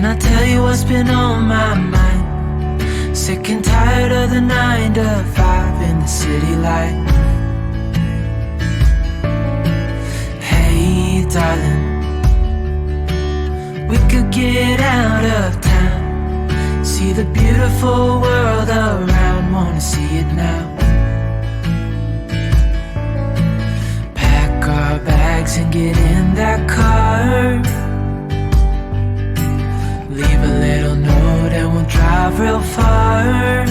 I tell you what's been on my mind? Sick and tired of the 9 to 5 in the city light. Hey darling, we could get out of town, see the beautiful world around, wanna see it now. Pack our bags and get in that car, leave a little note and we'll drive real far.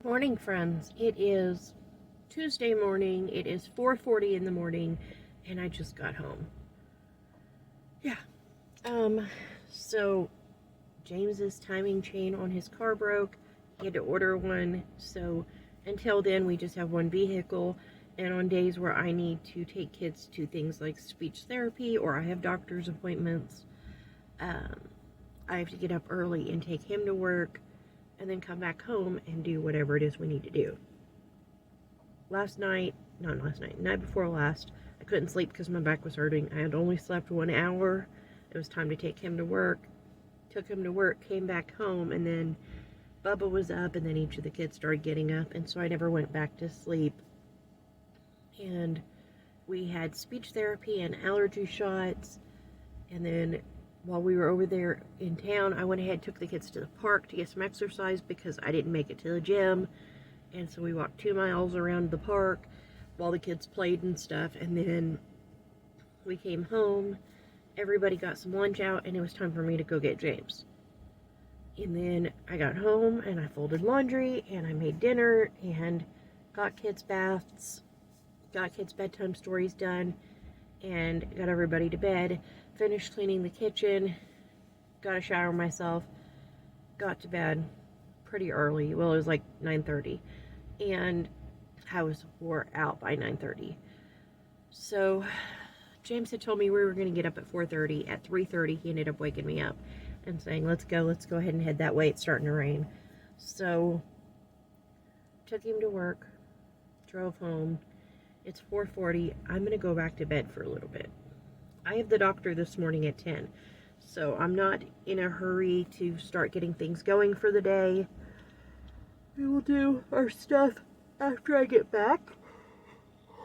Morning, friends. It is Tuesday morning. It is 4:40 in the morning, and I just got home. Yeah. So James's timing chain on his car broke. He had to order one. So until then, we just have one vehicle. And on days where I need to take kids to things like speech therapy or I have doctor's appointments, I have to get up early and take him to work and then come back home and do whatever it is we need to do. Night before last, I couldn't sleep because my back was hurting. I had only slept 1 hour. It was time to take him to work. Took him to work, came back home, and then Bubba was up, and then each of the kids started getting up, and so I never went back to sleep. And we had speech therapy and allergy shots, and then while we were over there in town, I went ahead, took the kids to the park to get some exercise because I didn't make it to the gym. And so we walked 2 miles around the park while the kids played and stuff. And then we came home, everybody got some lunch out, and it was time for me to go get James. And then I got home and I folded laundry and I made dinner and got kids baths, got kids bedtime stories done, and got everybody to bed. Finished cleaning the kitchen, got a shower myself, got to bed pretty early. Well, it was like 9:30, and I was wore out by 9:30. So James had told me we were going to get up at 4:30. At 3:30, he ended up waking me up and saying, let's go ahead and head that way. It's starting to rain. So took him to work, drove home. It's 4:40. I'm going to go back to bed for a little bit. I have the doctor this morning at 10, so I'm not in a hurry to start getting things going for the day. We will do our stuff after I get back.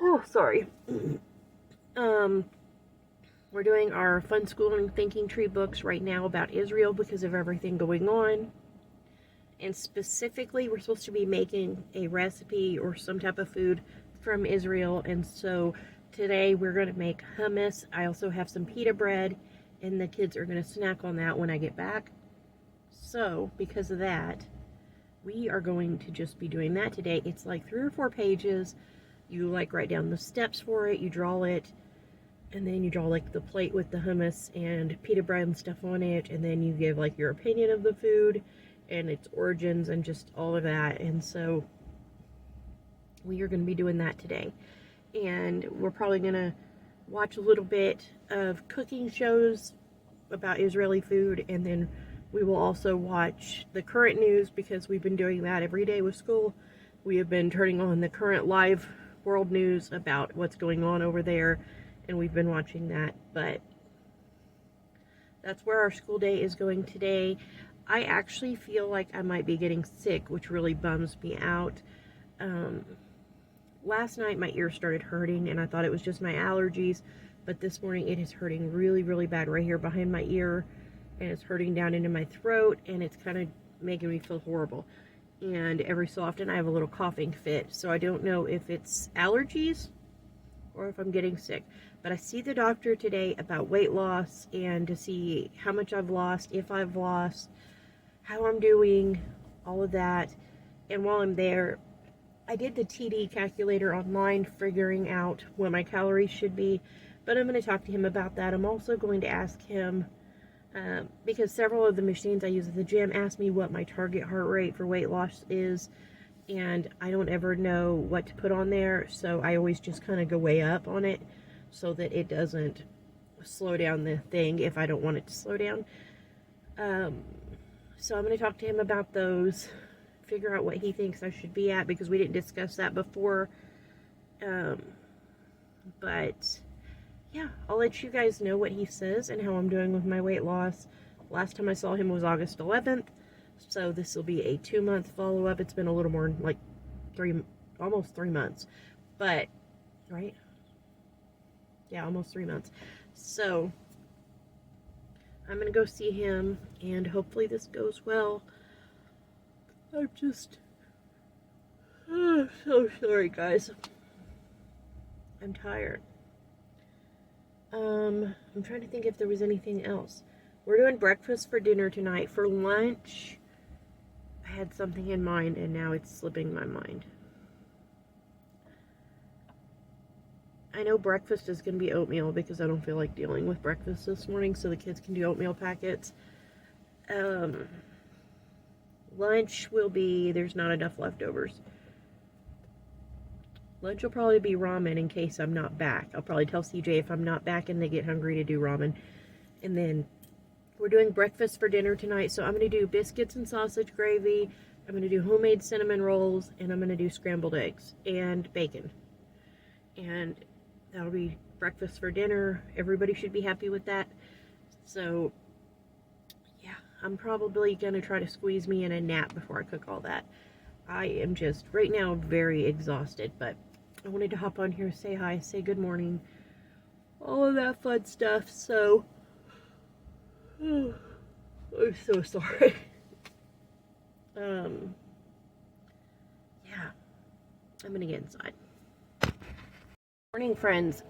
Oh, sorry. We're doing our fun schooling thinking tree books right now about Israel because of everything going on. And specifically, we're supposed to be making a recipe or some type of food from Israel, and so today we're going to make hummus. I also have some pita bread, and the kids are going to snack on that when I get back. So, because of that, we are going to just be doing that today. It's like 3 or 4 pages. You like write down the steps for it, you draw it, and then you draw like the plate with the hummus and pita bread and stuff on it, and then you give like your opinion of the food and its origins and just all of that. And so we are going to be doing that today. And we're probably going to watch a little bit of cooking shows about Israeli food, and then we will also watch the current news because we've been doing that every day with school. We have been turning on the current live world news about what's going on over there, and we've been watching that. But that's where our school day is going today. I actually feel like I might be getting sick, which really bums me out. Last night my ear started hurting and I thought it was just my allergies, but this morning it is hurting really, really bad right here behind my ear, and it's hurting down into my throat, and it's kind of making me feel horrible. And every so often I have a little coughing fit, so I don't know if it's allergies or if I'm getting sick. But I see the doctor today about weight loss and to see how much I've lost, if I've lost, how I'm doing, all of that. And while I'm there, I did the TD calculator online, figuring out what my calories should be, but I'm going to talk to him about that. I'm also going to ask him, because several of the machines I use at the gym ask me what my target heart rate for weight loss is, and I don't ever know what to put on there, so I always just kind of go way up on it so that it doesn't slow down the thing if I don't want it to slow down. So I'm going to talk to him about those, figure out what he thinks I should be at, because we didn't discuss that before. But yeah, I'll let you guys know what he says and how I'm doing with my weight loss. Last time I saw him was August 11th, so this will be a 2-month follow-up. It's been a little more like almost 3 months, but, right? Yeah, almost 3 months. So, I'm going to go see him, and hopefully this goes well. I'm just, oh, so sorry, guys. I'm tired. I'm trying to think if there was anything else. We're doing breakfast for dinner tonight. For lunch, I had something in mind, and now it's slipping my mind. I know breakfast is going to be oatmeal because I don't feel like dealing with breakfast this morning, so the kids can do oatmeal packets. Lunch will be, there's not enough leftovers. Lunch will probably be ramen in case I'm not back. I'll probably tell CJ if I'm not back and they get hungry to do ramen. And then we're doing breakfast for dinner tonight, so I'm going to do biscuits and sausage gravy. I'm going to do homemade cinnamon rolls, and I'm going to do scrambled eggs and bacon. And that'll be breakfast for dinner. Everybody should be happy with that. So, yeah, I'm probably going to try to squeeze me in a nap before I cook all that. I am just, right now, very exhausted, but I wanted to hop on here, say hi, say good morning, all of that fun stuff. So, I'm so sorry. Yeah, I'm going to get inside. Morning, friends.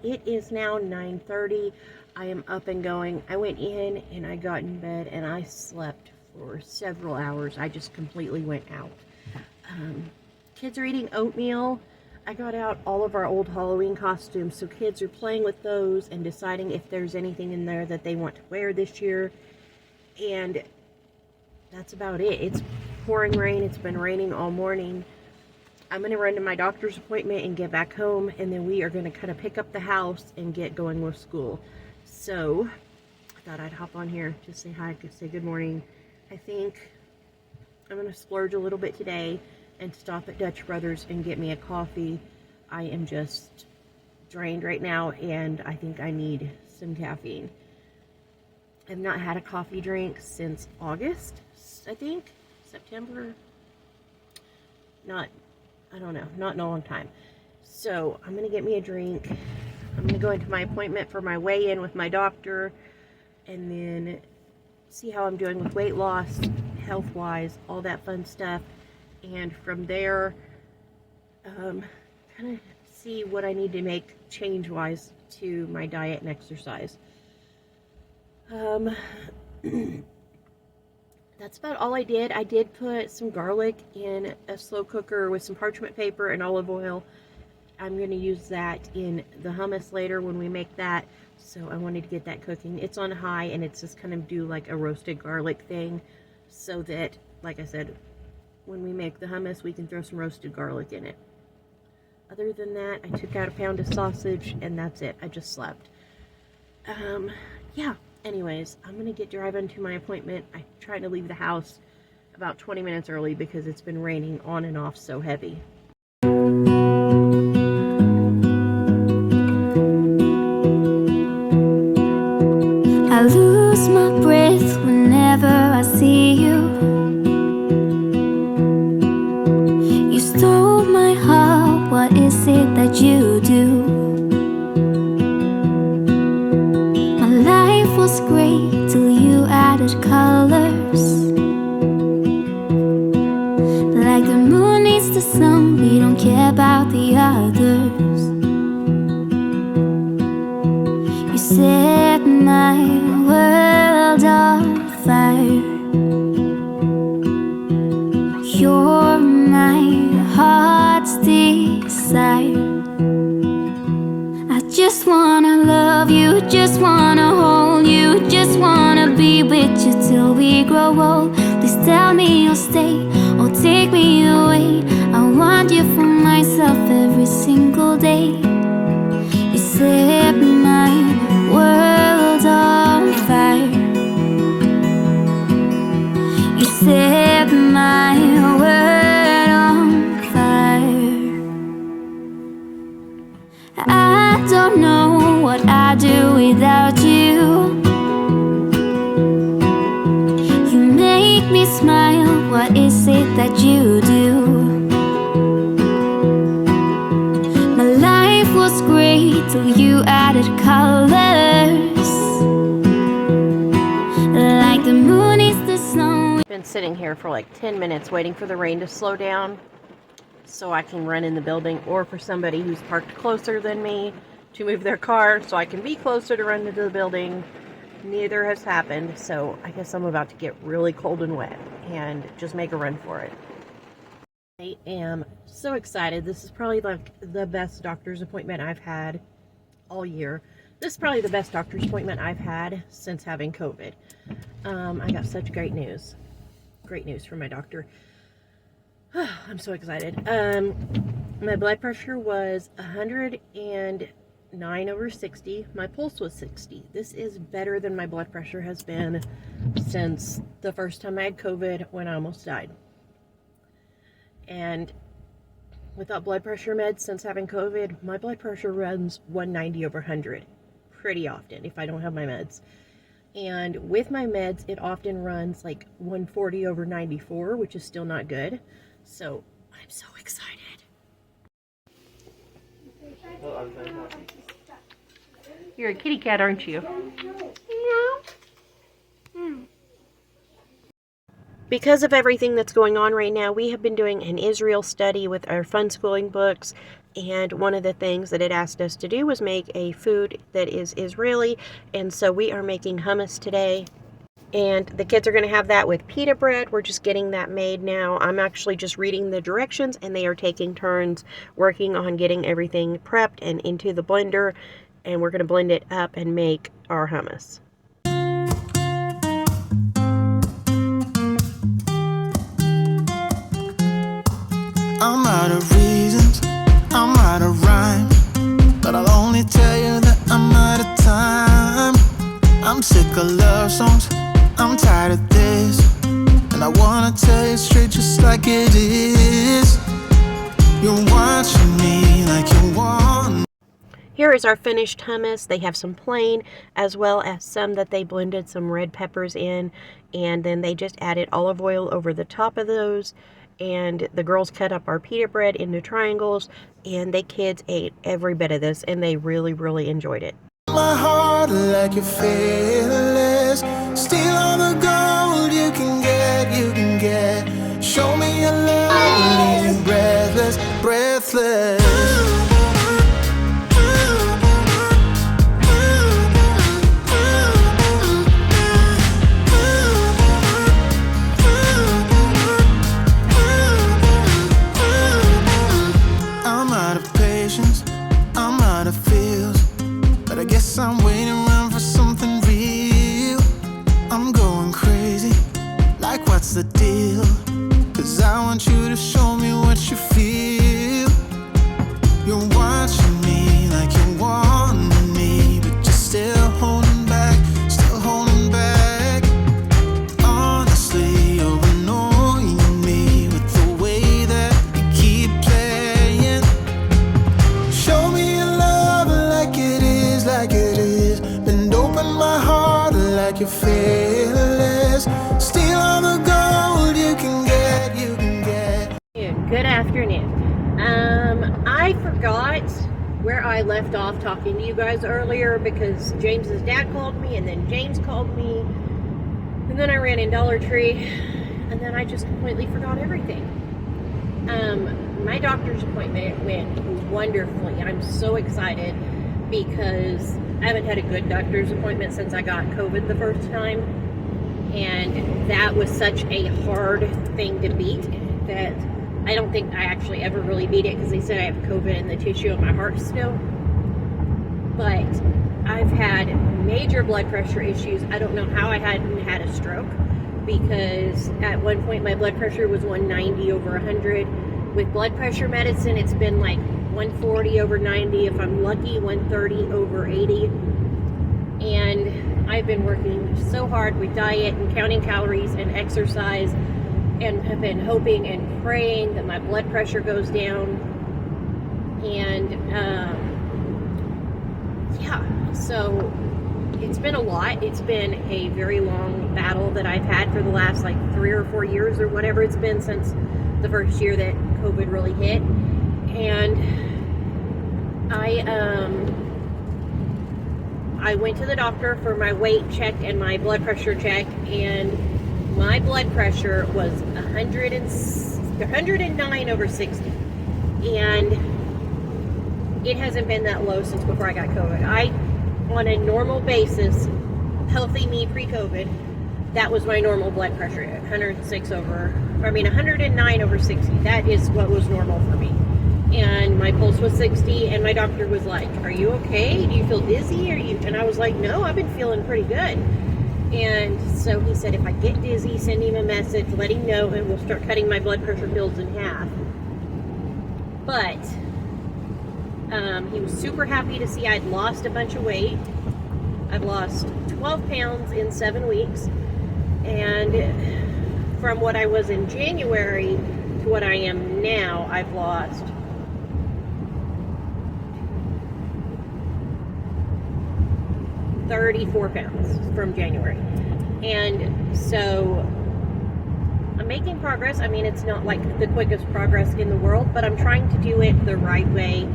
It is now 9:30. I am up and going. I went in and I got in bed and I slept for several hours. I just completely went out. Kids are eating oatmeal. I got out all of our old Halloween costumes, so kids are playing with those and deciding if there's anything in there that they want to wear this year. And that's about it. It's pouring rain. It's been raining all morning. I'm going to run to my doctor's appointment and get back home, and then we are going to kind of pick up the house and get going with school. So, I thought I'd hop on here to say hi, say good morning. I think I'm going to splurge a little bit today and stop at Dutch Brothers and get me a coffee. I am just drained right now, and I think I need some caffeine. I've not had a coffee drink since August, I think, September. I don't know, not in a long time. So I'm going to get me a drink. I'm going to go into my appointment for my weigh-in with my doctor, and then see how I'm doing with weight loss, health-wise, all that fun stuff. And from there, kind of see what I need to make change-wise to my diet and exercise. That's about all I did. I did put some garlic in a slow cooker with some parchment paper and olive oil. I'm going to use that in the hummus later when we make that. So I wanted to get that cooking. It's on high, and it's just kind of do like a roasted garlic thing, so that, like I said, when we make the hummus, we can throw some roasted garlic in it. Other than that, I took out a pound of sausage, and that's it. I just slept. Yeah. Anyways, I'm going to get driving to my appointment. I tried to leave the house about 20 minutes early because it's been raining on and off so heavy. I lose my breath whenever I see you. You stole my heart, what is it that you do? My life was great till you added colors. Like the moon needs the sun, we don't care about the others. You set my world on fire. You're my heart's desire. I just wanna love you, just wanna hold you, just wanna be with you till we grow old. Please tell me you'll stay or take me away. I want you for myself every single day. You set my world on fire. You set my world on fire. I don't know what without you. You make me smile, what is it that you do? My life was great till you added colors, like the moon is the snow. Been sitting here for like 10 minutes waiting for the rain to slow down so I can run in the building, or for somebody who's parked closer than me to move their car so I can be closer to run into the building. Neither has happened, so I guess I'm about to get really cold and wet and just make a run for it. I am so excited. This is probably like the best doctor's appointment I've had all year. This is probably the best doctor's appointment I've had since having COVID. I got such great news. Great news from my doctor. I'm so excited. My blood pressure was 109/60. My pulse was 60. This is better than my blood pressure has been since the first time I had COVID, when I almost died. And without blood pressure meds since having COVID, my blood pressure runs 190/100 pretty often if I don't have my meds. And with my meds, it often runs like 140/94, which is still not good. So I'm so excited. You're a kitty cat, aren't you? No. Because of everything that's going on right now, we have been doing an Israel study with our fun schooling books, and one of the things that it asked us to do was make a food that is Israeli, and so we are making hummus today. And the kids are going to have that with pita bread. We're just getting that made now. I'm actually just reading the directions, and they are taking turns working on getting everything prepped and into the blender, and we're going to blend it up and make our hummus. I'm out of reasons, I'm out of rhyme, but I'll only tell you that I'm out of time. I'm sick of love songs, I'm tired of this, and I wanna tell you straight just like it is. You're watching me like you want. Here is our finished hummus. They have some plain as well as some that they blended some red peppers in, and then they just added olive oil over the top of those. And the girls cut up our pita bread into triangles, and the kids ate every bit of this, and they really, really enjoyed it. My heart like you're fearless. Steal all the gold you can get, you can get. Show me your love, leave you breathless, breathless. I'm out of patience, I'm out of feels, but I guess I'm waiting around for something real. I'm going crazy, like what's the deal? 'Cause I want you to show me what you feel. You're watching me like you want me, but you're still holding back, still holding back. Honestly, you're annoying me with the way that you keep playing. Show me your love like it is, like it is. Bend open my heart like you're fearless. Steal all the gold you can get, you can get. Good afternoon. I forgot where I left off talking to you guys earlier because James's dad called me, and then James called me, and then I ran in Dollar Tree, and then I just completely forgot everything. My doctor's appointment went wonderfully. I'm so excited because I haven't had a good doctor's appointment since I got COVID the first time, and that was such a hard thing to beat that I don't think I actually ever really beat it, because they said I have COVID in the tissue of my heart still. But I've had major blood pressure issues. I don't know how I hadn't had a stroke, because at one point my blood pressure was 190/100. With blood pressure medicine, it's been like 140/90. If I'm lucky, 130/80. And I've been working so hard with diet and counting calories and exercise, and have been hoping and praying that my blood pressure goes down. And yeah, so it's been a lot. It's been a very long battle that I've had for the last like 3 or 4 years or whatever it's been since the first year that COVID really hit. And I went to the doctor for my weight check and my blood pressure check, and my blood pressure was 109 over 60. And it hasn't been that low since before I got COVID. On a normal basis, healthy me pre-COVID, that was my normal blood pressure, 109 over 60. That is what was normal for me. And my pulse was 60, and my doctor was like, "Are you okay? Do you feel dizzy? And I was like, "No, I've been feeling pretty good." And so he said, if I get dizzy, send him a message, let him know, and we'll start cutting my blood pressure pills in half. But he was super happy to see I'd lost a bunch of weight. I've lost 12 pounds in 7 weeks. And from what I was in January to what I am now, I've lost 34 pounds from January. And so I'm making progress. I mean, it's not like the quickest progress in the world, but I'm trying to do it the right way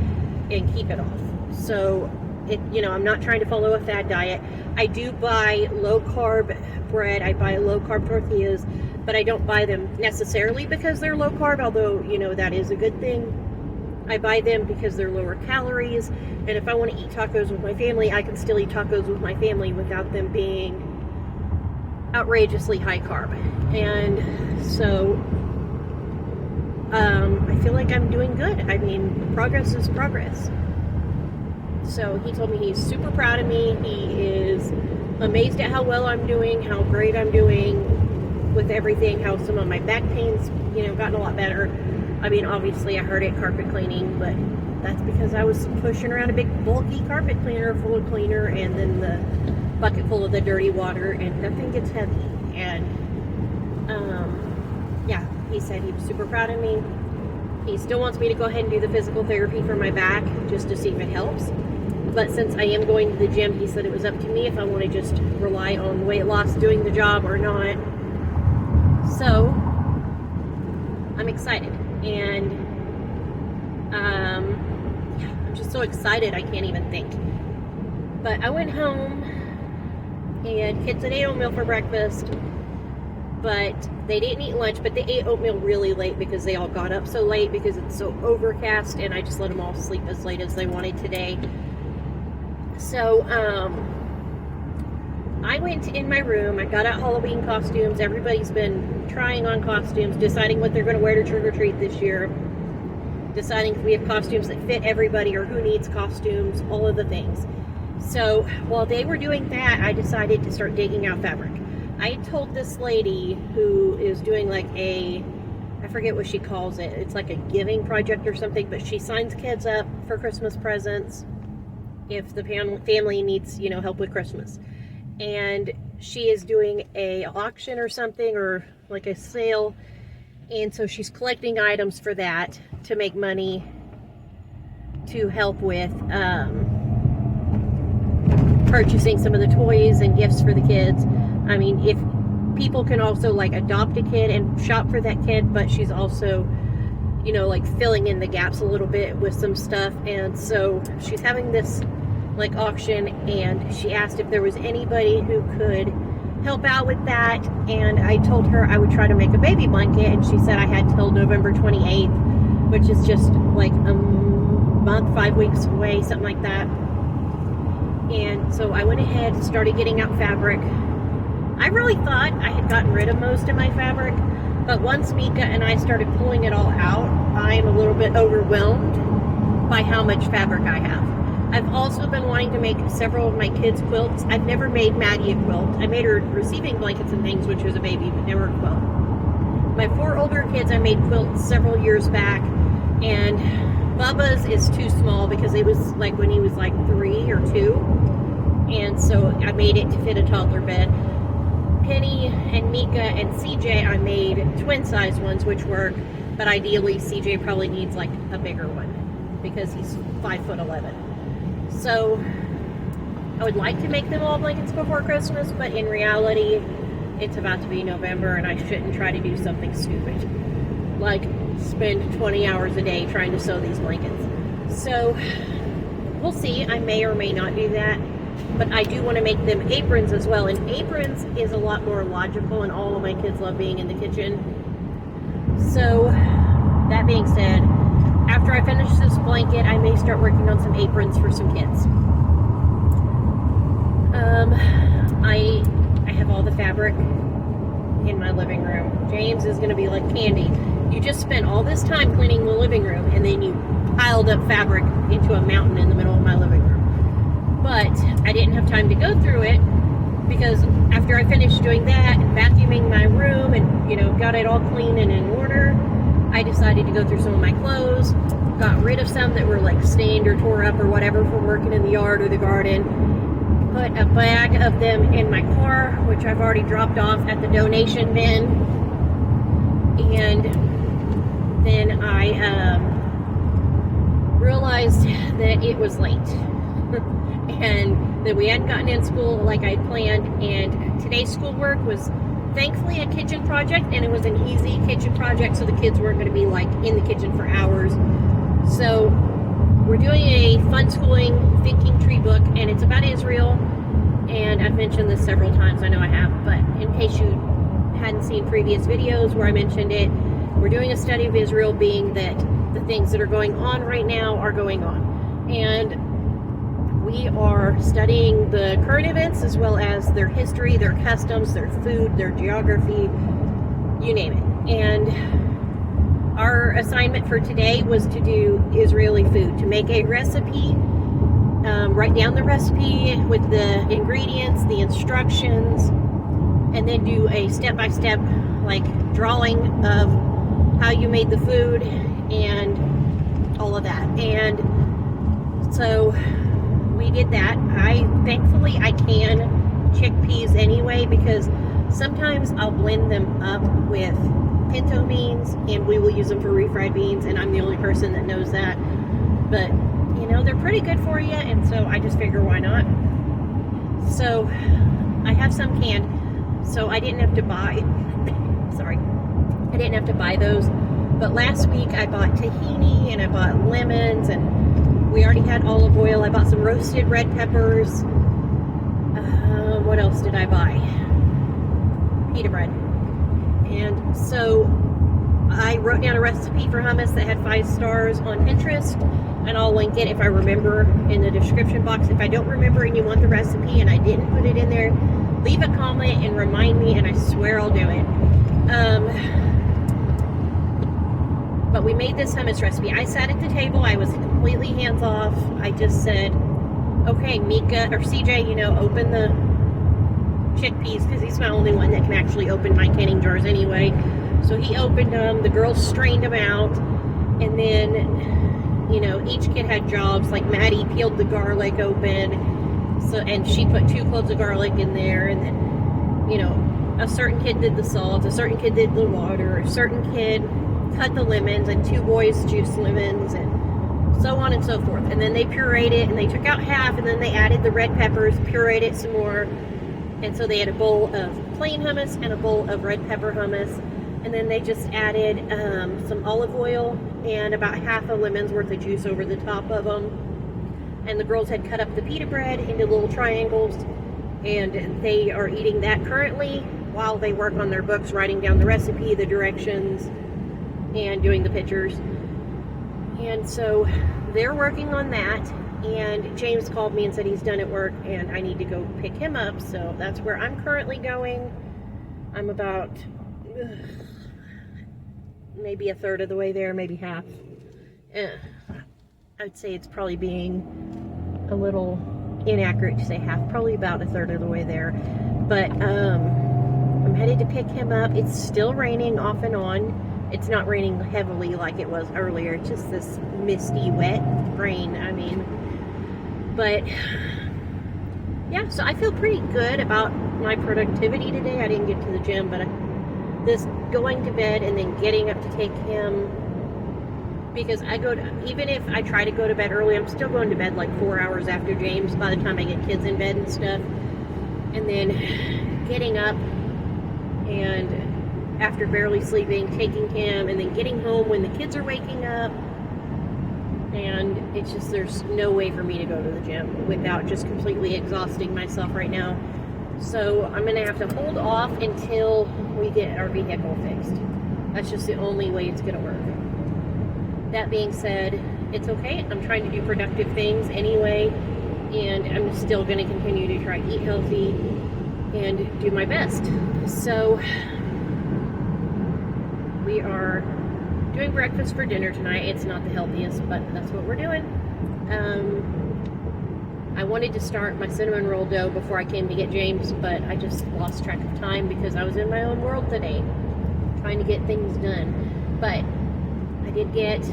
and keep it off. So I'm not trying to follow a fad diet. I do buy low carb bread. I buy low carb tortillas, but I don't buy them necessarily because they're low carb, although, that is a good thing. I buy them because they're lower calories, and if I want to eat tacos with my family, I can still eat tacos with my family without them being outrageously high carb. And so I feel like I'm doing good. I mean, progress is progress. So he told me he's super proud of me. He is amazed at how well I'm doing, how great I'm doing with everything, how some of my back pain's, gotten a lot better. I mean, obviously I heard it carpet cleaning, but that's because I was pushing around a big bulky carpet cleaner full of cleaner and then the bucket full of the dirty water, and nothing gets heavy. And he said he was super proud of me. He still wants me to go ahead and do the physical therapy for my back just to see if it helps. But since I am going to the gym, he said it was up to me if I want to just rely on weight loss doing the job or not. So I'm excited. And I'm just so excited I can't even think. But I went home and kids ate oatmeal for breakfast, but they didn't eat lunch, but they ate oatmeal really late because they all got up so late because it's so overcast, and I just let them all sleep as late as they wanted today. So I went in my room, I got out Halloween costumes. Everybody's been trying on costumes, deciding what they're going to wear to trick-or-treat this year, deciding if we have costumes that fit everybody or who needs costumes, all of the things. So while they were doing that, I decided to start digging out fabric. I told this lady who is doing like I forget what she calls it, it's like a giving project or something, but she signs kids up for Christmas presents if the family needs, help with Christmas. And she is doing a auction or something, or like a sale, and so she's collecting items for that to make money to help with purchasing some of the toys and gifts for the kids. I mean, if people can also like adopt a kid and shop for that kid, but she's also, like filling in the gaps a little bit with some stuff. And so she's having this like auction, and she asked if there was anybody who could help out with that. And I told her I would try to make a baby blanket, and she said I had till November 28th, which is just like a month, 5 weeks away, something like that. And so I went ahead and started getting out fabric. I really thought I had gotten rid of most of my fabric, but once Mika and I started pulling it all out, I'm a little bit overwhelmed by how much fabric I have. I've also been wanting to make several of my kids' quilts. I've never made Maddie a quilt. I made her receiving blankets and things, which was a baby, but never a quilt. My 4 older kids, I made quilts several years back, and Bubba's is too small because it was like when he was like 3 or 2, and so I made it to fit a toddler bed. Penny and Mika and CJ, I made twin size ones, which work, but ideally CJ probably needs like a bigger one because he's 5'11". So I would like to make them all blankets before Christmas, but in reality, it's about to be November and I shouldn't try to do something stupid. Like spend 20 hours a day trying to sew these blankets. So we'll see. I may or may not do that. But I do want to make them aprons as well. And aprons is a lot more logical, and all of my kids love being in the kitchen. So that being said, after I finish this blanket, I may start working on some aprons for some kids. I have all the fabric in my living room. James is going to be like, Candy, you just spent all this time cleaning the living room and then you piled up fabric into a mountain in the middle of my living room. But I didn't have time to go through it because after I finished doing that and vacuuming my room and, you know, got it all clean and in order, I decided to go through some of my clothes, got rid of some that were like stained or tore up or whatever from working in the yard or the garden, put a bag of them in my car, which I've already dropped off at the donation bin, and then I realized that it was late and that we hadn't gotten in school like I planned, and today's schoolwork was thankfully a kitchen project, and it was an easy kitchen project, so the kids weren't going to be like in the kitchen for hours. So we're doing a fun schooling thinking tree book, and it's about Israel, and I've mentioned this several times, I know I have, but in case you hadn't seen previous videos where I mentioned it, we're doing a study of Israel, being that the things that are going on right now are going on, and we are studying the current events as well as their history, their customs, their food, their geography, you name it. And our assignment for today was to do Israeli food, to make a recipe, write down the recipe with the ingredients, the instructions, and then do a step-by-step like drawing of how you made the food and all of that. And so we did that. Thankfully I can chickpeas anyway, because sometimes I'll blend them up with pinto beans and we will use them for refried beans, and I'm the only person that knows that. But you know, they're pretty good for you, and so I just figure why not. So I have some canned, so I didn't have to buy I didn't have to buy those. But last week I bought tahini and I bought lemons, and we already had olive oil. I bought some roasted red peppers. What else did I buy? Pita bread. And so I wrote down a recipe for hummus that had 5 stars on Pinterest, and I'll link it if I remember in the description box. If I don't remember and you want the recipe and I didn't put it in there, leave a comment and remind me, and I swear I'll do it. But we made this hummus recipe. I sat at the table. I was completely hands off. I just said, okay, Mika or CJ, you know, open the chickpeas, because he's my only one that can actually open my canning jars anyway. So he opened them. The girls strained them out, and then, you know, each kid had jobs. Like Maddie peeled the garlic open, so, and she put 2 cloves of garlic in there, and then, you know, a certain kid did the salt, a certain kid did the water, a certain kid cut the lemons, and 2 boys juiced lemons, and so on and so forth. And then they pureed it, and they took out half, and then they added the red peppers, pureed it some more, and so they had a bowl of plain hummus and a bowl of red pepper hummus. And then they just added some olive oil and about half a lemon's worth of juice over the top of them. And the girls had cut up the pita bread into little triangles, and they are eating that currently while they work on their books, writing down the recipe, the directions, and doing the pictures. And so they're working on that, and James called me and said he's done at work and I need to go pick him up, so that's where I'm currently going. I'm about maybe a third of the way there, maybe half. I'd say it's probably being a little inaccurate to say half, probably about a third of the way there. But I'm headed to pick him up. It's still raining off and on. It's not raining heavily like it was earlier. It's just this misty, wet rain, I mean. But yeah, so I feel pretty good about my productivity today. I didn't get to the gym, but this going to bed and then getting up to take him because even if I try to go to bed early, I'm still going to bed like 4 hours after James by the time I get kids in bed and stuff. And then getting up and after barely sleeping, taking him, and then getting home when the kids are waking up. And it's just, there's no way for me to go to the gym without just completely exhausting myself right now. So I'm going to have to hold off until we get our vehicle fixed. That's just the only way it's going to work. That being said, it's okay. I'm trying to do productive things anyway, and I'm still going to continue to try to eat healthy and do my best. So we are doing breakfast for dinner tonight. It's not the healthiest, but that's what we're doing. I wanted to start my cinnamon roll dough before I came to get James, but I just lost track of time because I was in my own world today, trying to get things done. But I did get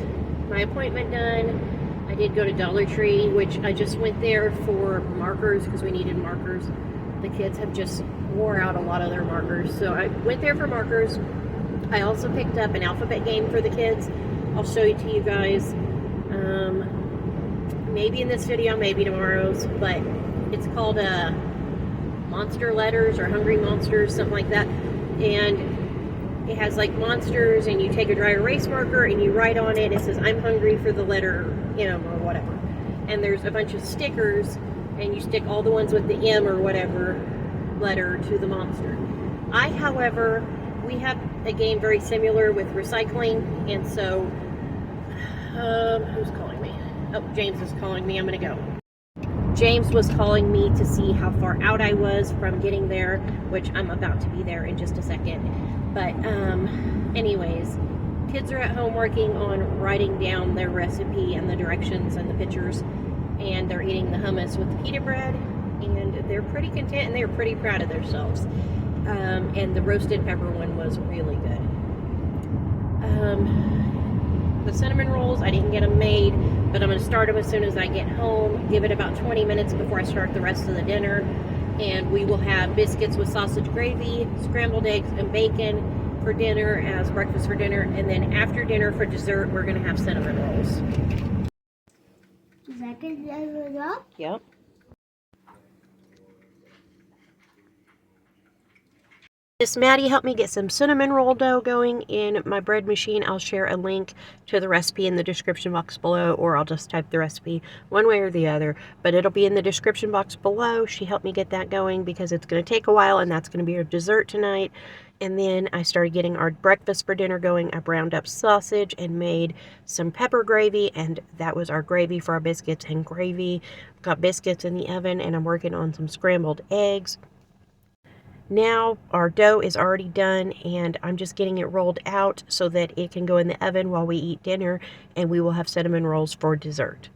my appointment done. I did go to Dollar Tree, which I just went there for markers because we needed markers. The kids have just wore out a lot of their markers. So I went there for markers. I also picked up an alphabet game for the kids. I'll show it to you guys. Maybe in this video, maybe tomorrow's, but it's called Monster Letters or Hungry Monsters, something like that. And it has like monsters, and you take a dry erase marker and you write on it. It says, I'm hungry for the letter M or whatever. And there's a bunch of stickers, and you stick all the ones with the M or whatever letter to the monster. However, we have a game very similar with recycling, and so, who's calling me? Oh, James is calling me. I'm gonna go. James was calling me to see how far out I was from getting there, which I'm about to be there in just a second. But anyways, kids are at home working on writing down their recipe and the directions and the pictures, and they're eating the hummus with the pita bread, and they're pretty content and they're pretty proud of themselves. And the roasted pepper one was really good. The cinnamon rolls, I didn't get them made, but I'm going to start them as soon as I get home. Give it about 20 minutes before I start the rest of the dinner. And we will have biscuits with sausage gravy, scrambled eggs, and bacon for dinner as breakfast for dinner. And then after dinner for dessert, we're going to have cinnamon rolls. Is that good? Yep. Miss Maddie helped me get some cinnamon roll dough going in my bread machine. I'll share a link to the recipe in the description box below, or I'll just type the recipe one way or the other, but it'll be in the description box below. She helped me get that going because it's going to take a while, and that's going to be our dessert tonight. And then I started getting our breakfast for dinner going. I browned up sausage and made some pepper gravy, and that was our gravy for our biscuits and gravy. Got biscuits in the oven, and I'm working on some scrambled eggs. Now our dough is already done, and I'm just getting it rolled out so that it can go in the oven while we eat dinner, and we will have cinnamon rolls for dessert.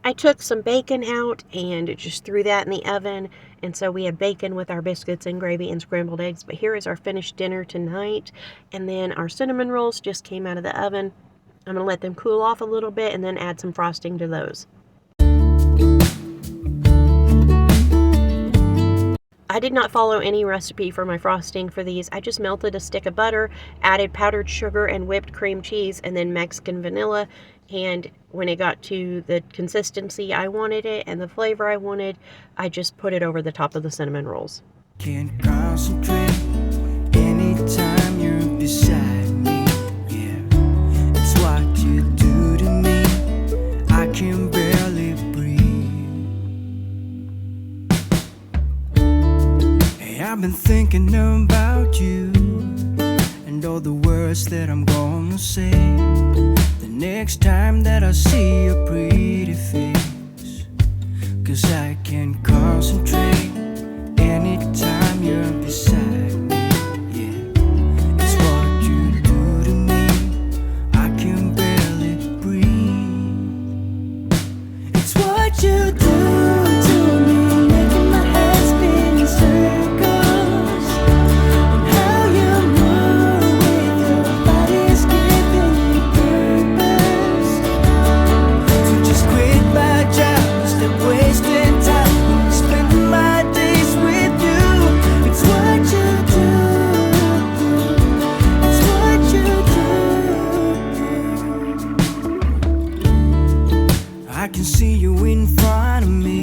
I took some bacon out and just threw that in the oven. And so we had bacon with our biscuits and gravy and scrambled eggs. But here is our finished dinner tonight. And then our cinnamon rolls just came out of the oven. I'm going to let them cool off a little bit and then add some frosting to those. I did not follow any recipe for my frosting for these. I just melted a stick of butter, added powdered sugar and whipped cream cheese, and then Mexican vanilla. And when it got to the consistency I wanted it and the flavor I wanted, I just put it over the top of the cinnamon rolls. Can't concentrate anytime you're beside me. Yeah, it's what you do to me. I can barely breathe. Hey, I've been thinking about you and all the words that I'm gonna say the next time that I see your pretty face. 'Cause I can't concentrate anytime you're beside me. Yeah, it's what you do to me. I can barely breathe. It's what you do to me, making my head spin in circles. And how you move with your body is giving me purpose. So just quit my job, stop wasting time, spending my days with you. It's what you do. It's what you do. I can see you in front of me.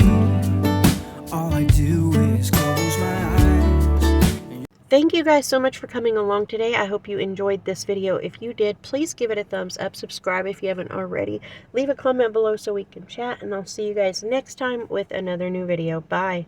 All I do is close my eyes. Thank you guys so much for coming along today. I hope you enjoyed this video. If you did, please give it a thumbs up. Subscribe if you haven't already. Leave a comment below so we can chat. And I'll see you guys next time with another new video. Bye.